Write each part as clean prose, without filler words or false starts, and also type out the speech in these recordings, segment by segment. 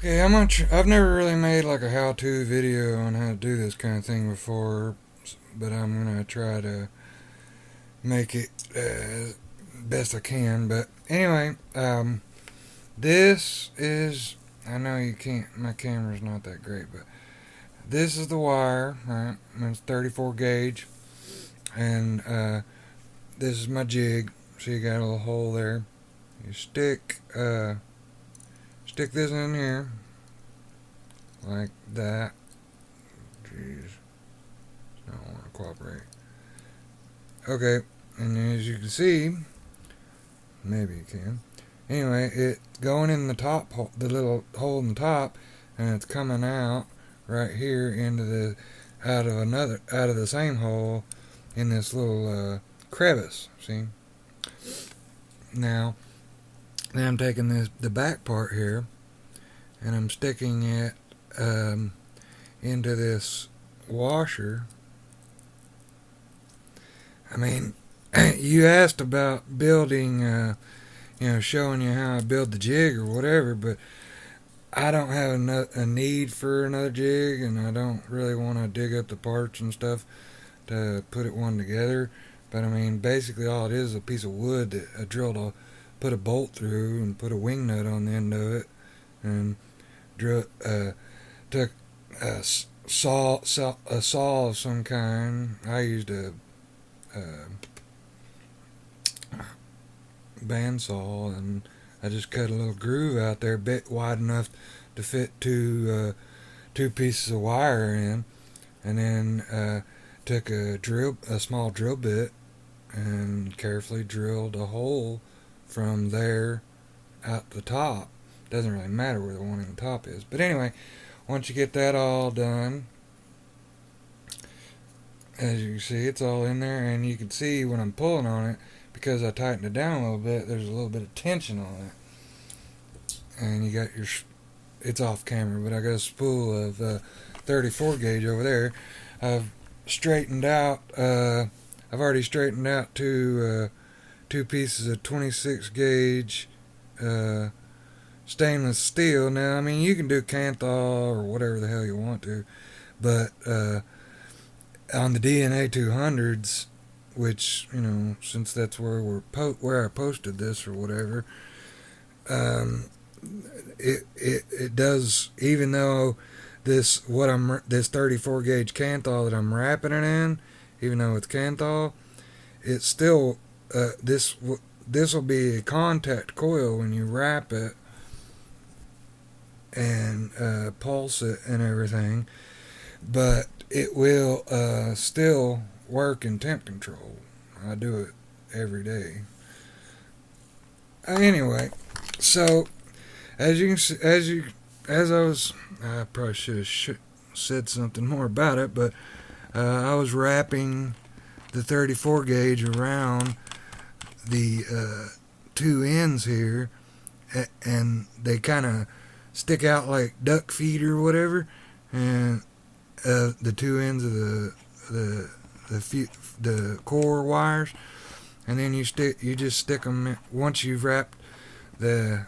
Okay, I've never really made like a how-to video on how to do this kind of thing before, but I'm gonna try to make it best I can. But anyway, this is, I know you can't, my camera's not that great, but this is the wire, right? And it's 34 gauge, and this is my jig. So you got a little hole there. You stick this in here like that. Jeez, I don't want to cooperate. Okay, and as you can see, maybe you can. Anyway, it's going in the top, the little hole in the top, and it's coming out right here into out of the same hole in this little crevice. See? Now, then I'm taking the back part here, and I'm sticking it into this washer. I mean, you asked about building, showing you how I build the jig or whatever, but I don't have a need for another jig, and I don't really want to dig up the parts and stuff to put one together. But I mean, basically all it is a piece of wood that I drilled put a bolt through and put a wing nut on the end of it, and took a saw of some kind. I used a bandsaw, and I just cut a little groove out there, bit wide enough to fit two pieces of wire in, and then took a small drill bit, and carefully drilled a hole from there out the top. Doesn't really matter where the one in the top is, but anyway, once you get that all done, as you can see, it's all in there, and you can see when I'm pulling on it, because I tightened it down a little bit, there's a little bit of tension on it. And you got it's off camera, but I got a spool of 34 gauge over there. I've already straightened out two pieces of 26 gauge stainless steel. Now, I mean, you can do Kanthal or whatever the hell you want to, but on the DNA 200s, which, since that's where where I posted this or whatever, it does, even though this 34 gauge Kanthal that I'm wrapping it in, even though it's Kanthal, it's still this will be a contact coil when you wrap it and pulse it and everything, but it will still work in temp control. I do it every day. Anyway, so as you can see, I probably should have said something more about it, but I was wrapping the 34 gauge around the two ends here, and they kind of stick out like duck feet or whatever, and the two ends of the core wires, and then you just stick them once you've wrapped the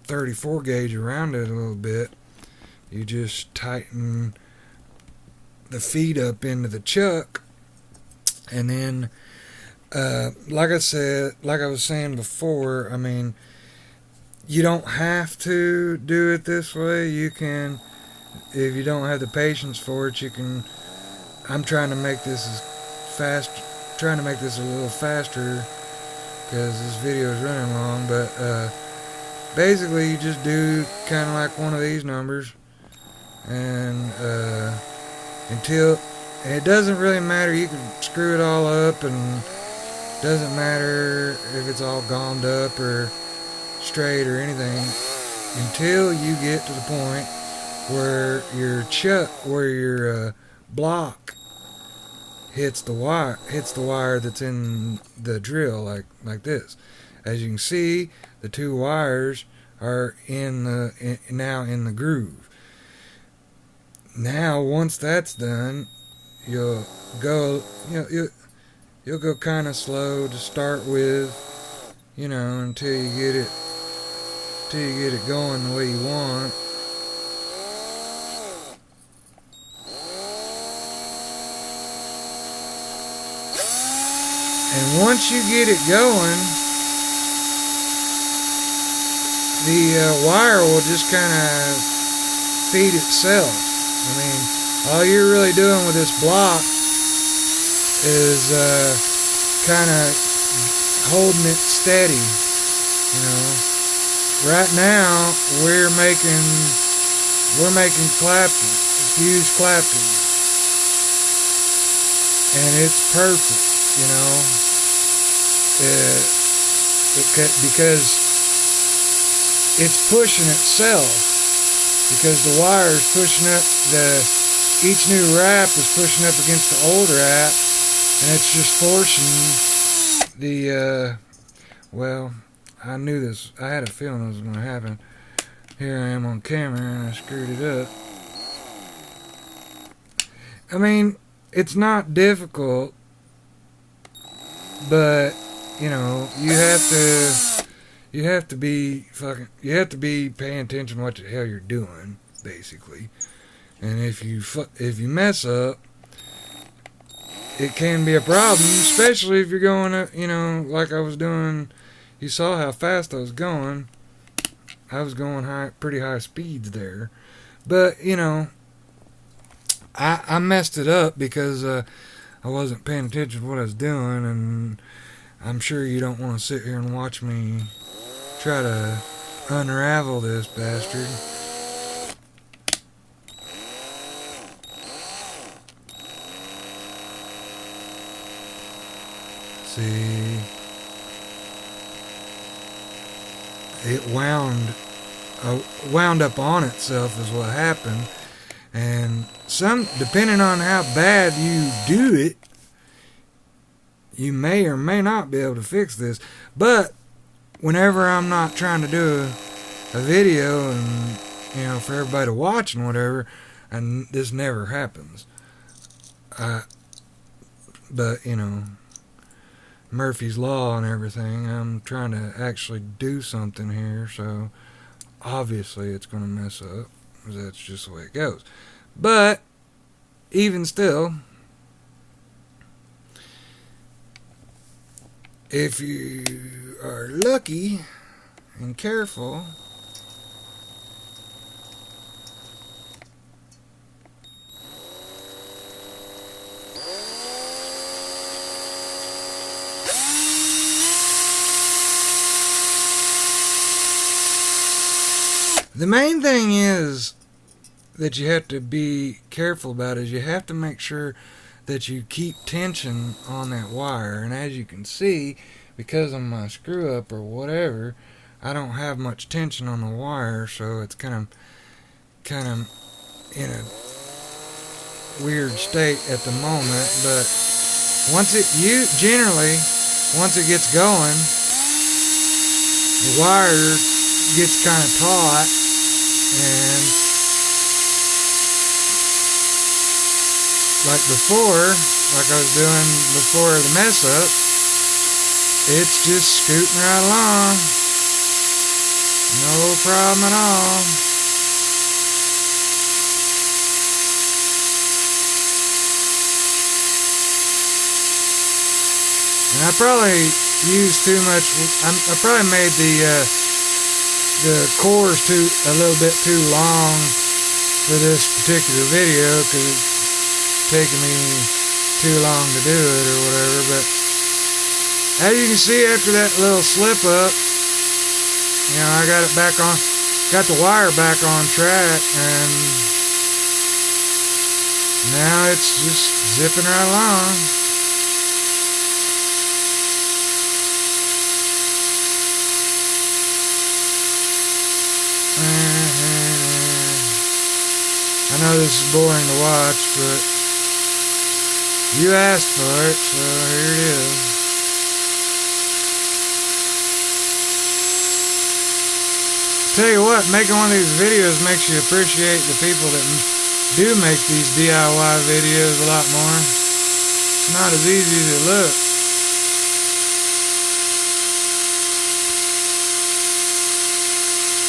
34 gauge around it a little bit. You just tighten the feet up into the chuck, and then like I was saying before, I mean, you don't have to do it this way. You can, if you don't have the patience for it, you can. I'm trying to make this a little faster because this video is running long, but basically you just do kind of like one of these numbers, and until, and it doesn't really matter, you can screw it all up, and it doesn't matter if it's all gommed up or straight or anything, until you get to the point where your block hits the wire that's in the drill, like this. As you can see, the two wires are now in the groove. Now, once that's done, you'll go kind of slow to start with, until you get it going the way you want. once you get it going, the wire will just kind of feed itself. I mean, all you're really doing with this block is kind of holding it steady. You know, right now we're making clapton, fused clapton, and it's perfect. You know, because it's pushing itself, because the wire is pushing up each new wrap is pushing up against the old wrap, and it's just forcing the well, I knew this. I had a feeling this was going to happen. Here I am on camera and I screwed it up. I mean, it's not difficult, but you know, you have to be paying attention to what the hell you're doing, basically. And if you mess up, it can be a problem, especially if you're going up, you know, like I was doing. You saw how fast I was going. I was going pretty high speeds there. But, you know, I messed it up because I wasn't paying attention to what I was doing, and I'm sure you don't want to sit here and watch me try to unravel this bastard. See, it wound up on itself is what happened, and depending on how bad you do it, you may or may not be able to fix this. But whenever I'm not trying to do a video and, you know, for everybody to watch and whatever, and this never happens. But you know, Murphy's Law and everything, I'm trying to actually do something here, so obviously it's going to mess up, because that's just the way it goes. But even still, if you are lucky and careful, the main thing is that you have to be careful about is you have to make sure that you keep tension on that wire. And as you can see, because of my screw up or whatever, I don't have much tension on the wire, so it's kind of in a weird state at the moment. But once it gets going, the wire gets kind of taut, and like I was doing before the mess up, it's just scooting right along, no problem at all. And I probably used too much. I probably made the cores a little bit too long for this particular video, because it's taking me too long to do it or whatever. But as you can see, after that little slip up, you know, I got the wire back on track, and now it's just zipping right along. I know this is boring to watch, but you asked for it, so here it is. Tell you what, making one of these videos makes you appreciate the people that do make these DIY videos a lot more. It's not as easy as it looks.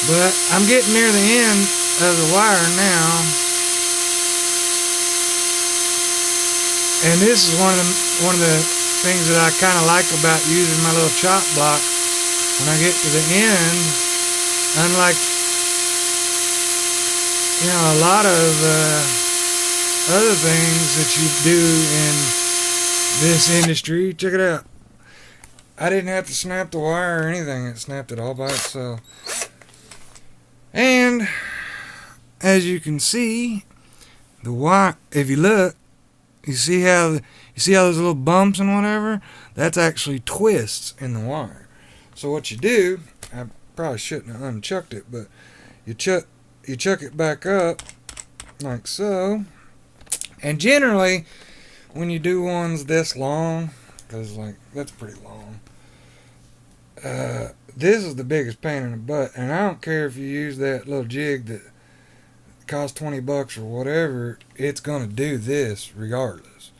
But I'm getting near the end of the wire now. And this is one of the things that I kind of like about using my little chop block, when I get to the end, unlike, a lot of other things that you do in this industry, check it out. I didn't have to snap the wire or anything. It snapped it all by itself. And as you can see, the wire, if you look, you see how those little bumps and whatever? That's actually twists in the wire. So what you do, I probably shouldn't have unchucked it, but you chuck it back up like so. And generally, when you do ones this long, because that's pretty long, this is the biggest pain in the butt. And I don't care if you use that little jig that costs $20 or whatever, it's going to do this regardless.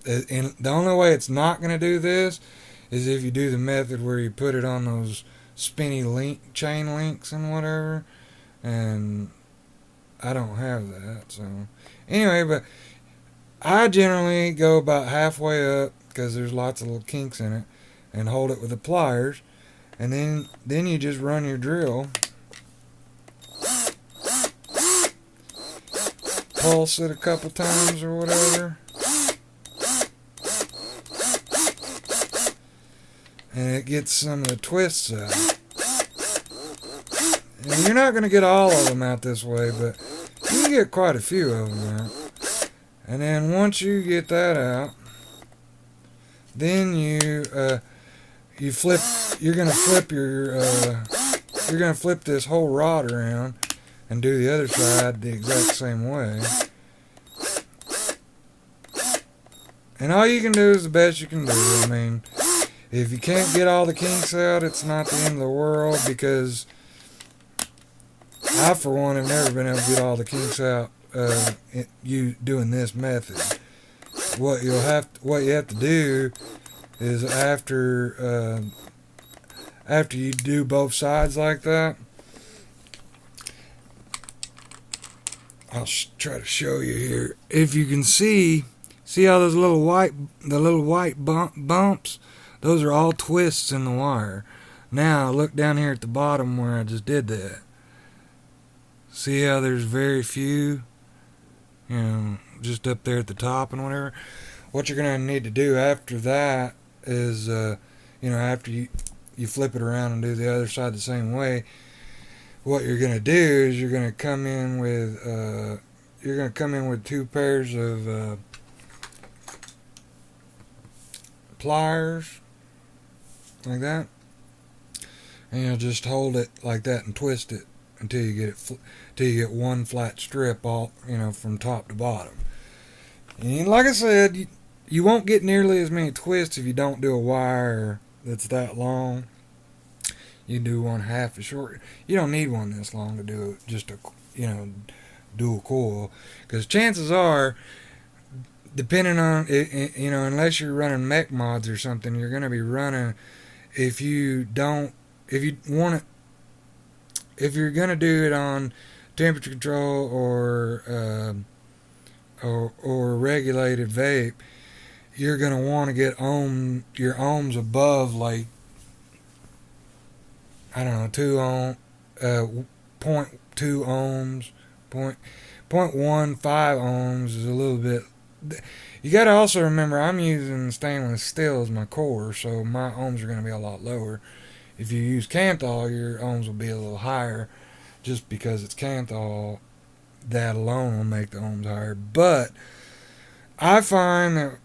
And the only way it's not going to do this is if you do the method where you put it on those spinny chain links and whatever. And I don't have that, so anyway, but I generally go about halfway up because there's lots of little kinks in it, and hold it with the pliers, and then you just run your drill, pulse it a couple times or whatever, and it gets some of the twists out. And you're not going to get all of them out this way, but you can get quite a few of them out. And then once you get that out, then you're going to flip this whole rod around and do the other side the exact same way. And all you can do is the best you can do. I mean, if you can't get all the kinks out, it's not the end of the world, because I, for one, have never been able to get all the kinks out you doing this method. What you have to do is after you do both sides like that, I'll try to show you here. If you can see how those little white bumps? Those are all twists in the wire. Now look down here at the bottom where I just did that. See how there's very few, just up there at the top and whatever. What you're going to need to do after that is, after you flip it around and do the other side the same way, what you're going to do is you're going to come in with 2 pairs of pliers like that, and you'll just hold it like that and twist it until you get one flat strip all from top to bottom. And like I said, you won't get nearly as many twists if you don't do a wire that's that long. You do one half as short. You don't need one this long to do just a dual coil, because chances are, depending on unless you're running mech mods or something, you're going to be running, if you're going to do it on temperature control or regulated vape, you're going to want to get your ohms above, like, I don't know, 2 ohm, 0.2 ohms, 0.15 ohms is a little bit. You got to also remember, I'm using stainless steel as my core, so my ohms are going to be a lot lower. If you use Kanthal, your ohms will be a little higher, just because it's Kanthal. That alone will make the ohms higher. But I find that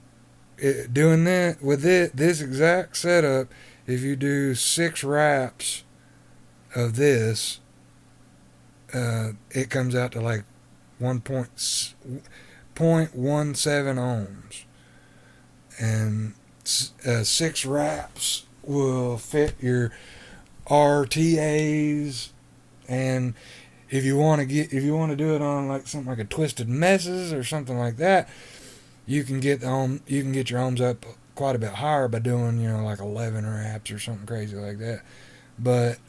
doing that with this exact setup, if you do 6 wraps of this, it comes out to like 1.17 ohms, and 6 wraps will fit your RTAs. And if you want to do it on like something like a Twisted Messes or something like that, you can get your ohms up quite a bit higher by doing like 11 wraps or something crazy like that. But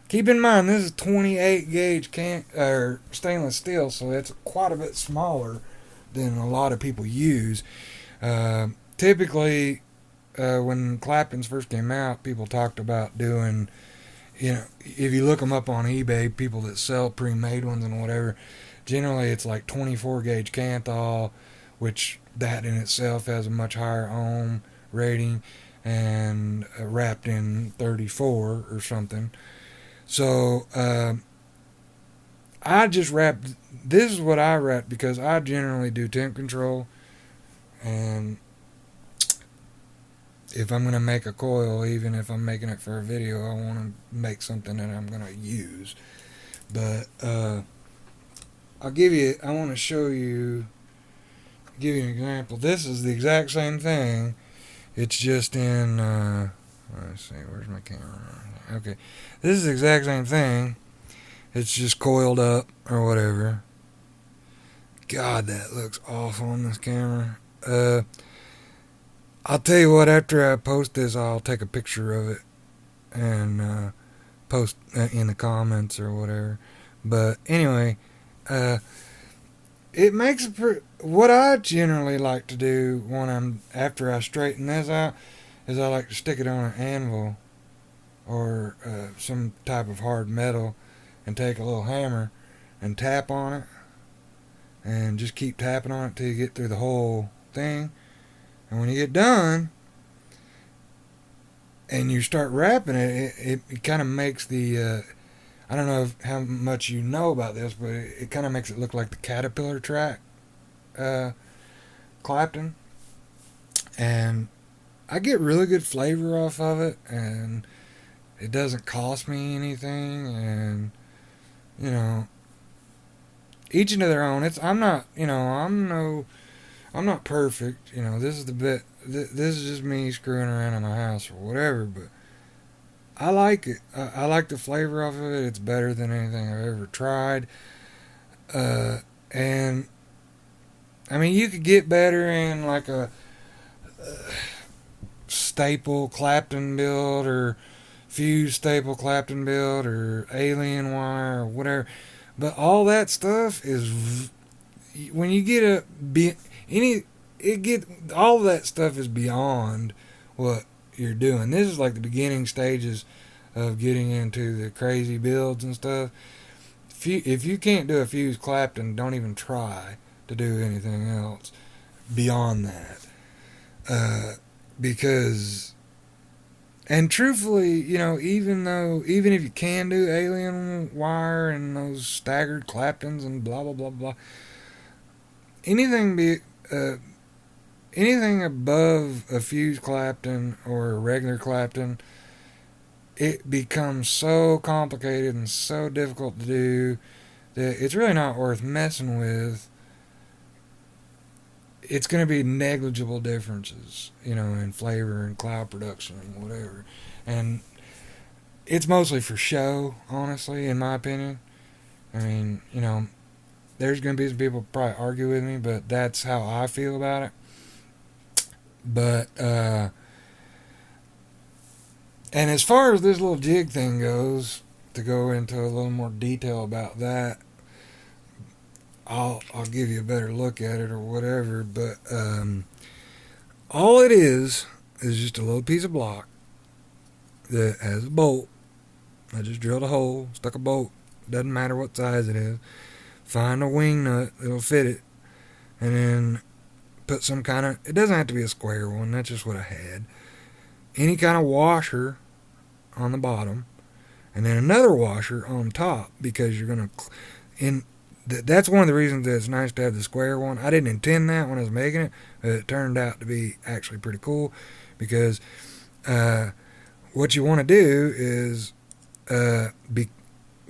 keep in mind, this is 28 gauge stainless steel, so it's quite a bit smaller than a lot of people use. typically, when claptons first came out, people talked about doing, if you look them up on eBay, people that sell pre-made ones and whatever, generally it's like 24 gauge Canthal, which that in itself has a much higher ohm rating, and wrapped in 34 or something. So I just wrapped. This is what I wrap because I generally do temp control, and if I'm going to make a coil, even if I'm making it for a video, I want to make something that I'm going to use. But I want to show you, give you an example. This is the exact same thing. It's just in, let's see, where's my camera? Okay. This is the exact same thing. It's just coiled up or whatever. God, that looks awful on this camera. I'll tell you what, after I post this, I'll take a picture of it and post in the comments or whatever. But anyway, it makes what I generally like to do after I straighten this out is I like to stick it on an anvil or some type of hard metal and take a little hammer and tap on it and just keep tapping on it till you get through the whole thing. And when you get done and you start wrapping it, it kind of makes the, I don't know how much you know about this, but it kind of makes it look like the Caterpillar track clapton. And I get really good flavor off of it, and it doesn't cost me anything, and each into their own. I'm not perfect. This is the bit. This is just me screwing around in my house or whatever. But I like it. I like the flavor of it. It's better than anything I've ever tried. And I mean, you could get better in like a staple Clapton build or fused staple Clapton build or alien wire or whatever. But all that stuff is when you get all that stuff is beyond what you're doing. This is like the beginning stages of getting into the crazy builds and stuff. If you can't do a fused Clapton, don't even try to do anything else beyond that. Because, and truthfully, even if you can do alien wire and those staggered Claptons and blah blah blah blah, anything above a fused Clapton or a regular Clapton, it becomes so complicated and so difficult to do that it's really not worth messing with. It's going to be negligible differences, in flavor and cloud production and whatever. And it's mostly for show, honestly, in my opinion. I mean, there's going to be some people who probably argue with me, but that's how I feel about it. But, and as far as this little jig thing goes, to go into a little more detail about that, I'll give you a better look at it or whatever. But all it is just a little piece of block that has a bolt. I just drilled a hole, stuck a bolt. Doesn't matter what size it is. Find a wing nut that'll fit it, and then put some kind of. It doesn't have to be a square one. That's just what I had. Any kind of washer on the bottom, and then another washer on top, because you're gonna that's one of the reasons that it's nice to have the square one. I didn't intend that when I was making it, but it turned out to be actually pretty cool, because what you want to do is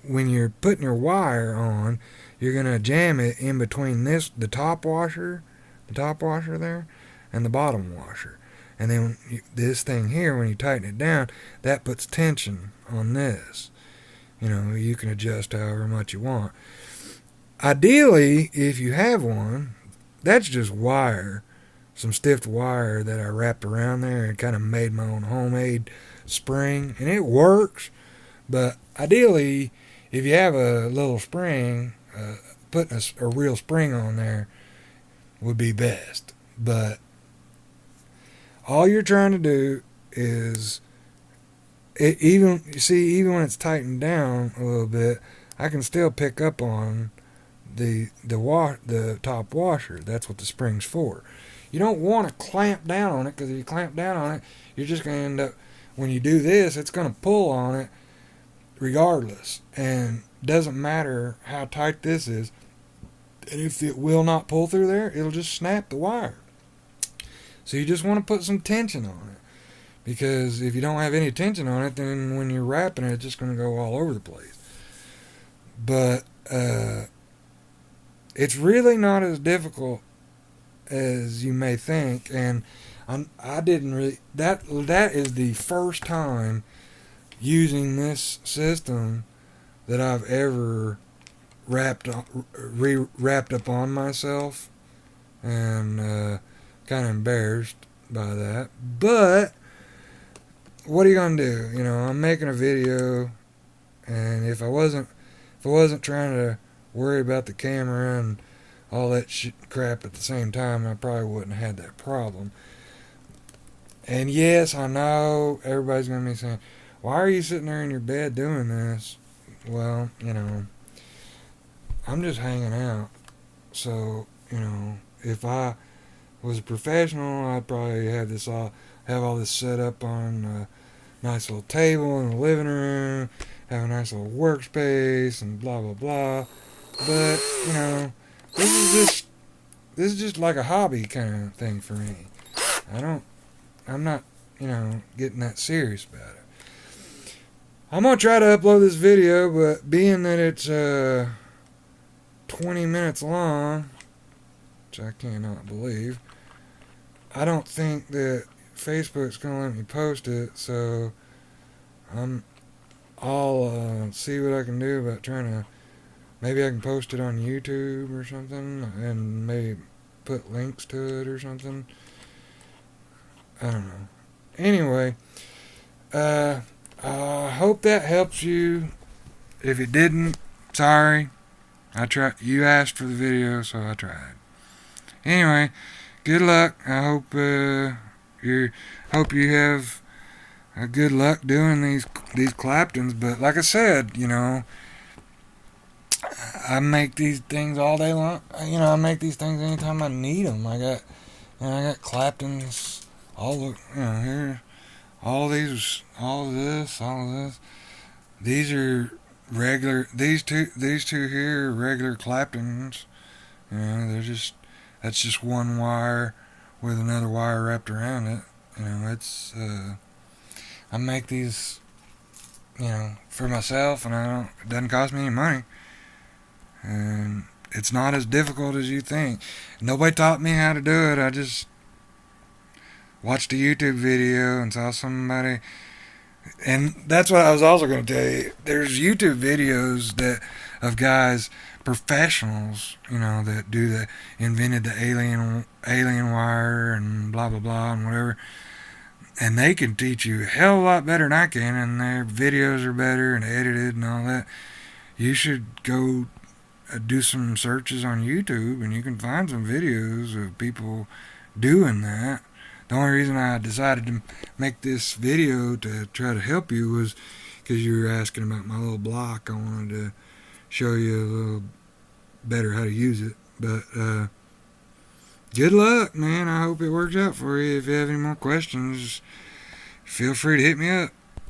when you're putting your wire on, you're going to jam it in between the top washer there, and the bottom washer. And then this thing here, when you tighten it down, that puts tension on this. You can adjust however much you want. Ideally, if you have one, that's just wire, some stiff wire that I wrapped around there and kind of made my own homemade spring, and it works. But ideally, if you have a little spring, putting a real spring on there would be best. But all you're trying to do is, even when it's tightened down a little bit, I can still pick up on the top washer. That's what the spring's for. You don't want to clamp down on it, because if you clamp down on it, you're just going to end up, when you do this, it's going to pull on it regardless. And doesn't matter how tight this is. And if it will not pull through there, it'll just snap the wire. So you just want to put some tension on it. Because if you don't have any tension on it, then when you're wrapping it, it's just going to go all over the place. But it's really not as difficult as you may think. And I didn't really... That is the first time using this system that I've ever wrapped up on myself. And kind of embarrassed by that. But what are you gonna do? You know, I'm making a video, and if I wasn't trying to worry about the camera and all that crap at the same time, I probably wouldn't have had that problem. And yes, I know everybody's gonna be saying, "Why are you sitting there in your bed doing this?" Well, you know, I'm just hanging out. So, you know, if I was a professional, I'd probably have all this set up on a nice little table in the living room, have a nice little workspace, and blah blah blah. But you know, this is just like a hobby kind of thing for me. I'm not, you know, getting that serious about it. I'm gonna try to upload this video, but being that it's 20 minutes long, which I cannot believe, I don't think that Facebook's gonna let me post it, so I'll see what I can do about trying to, maybe I can post it on YouTube or something, and maybe put links to it or something. I don't know. Anyway, I hope that helps you. If it didn't, sorry. You asked for the video, so I tried. Anyway, good luck. I hope you have a good luck doing these claptons. But like I said, you know, I make these things all day long. You know, I make these things anytime I need them. I got claptons all, you know, here, all this. These are regular. These two here are regular claptons. You know, that's just one wire with another wire wrapped around it. You know, it's I make these, you know, for myself, and it doesn't cost me any money, and it's not as difficult as you think. Nobody taught me how to do it. I just watched a YouTube video and saw somebody, and that's what I was also going to tell you. There's YouTube videos of guys, professionals, you know, that invented the alien wire and blah blah blah and whatever, and they can teach you a hell of a lot better than I can, and their videos are better and edited and all that. You should go do some searches on YouTube, and you can find some videos of people doing that. The only reason I decided to make this video to try to help you was because you were asking about my little block. I wanted to show you a little better how to use it. But good luck, man. I hope it works out for you. If you have any more questions, feel free to hit me up.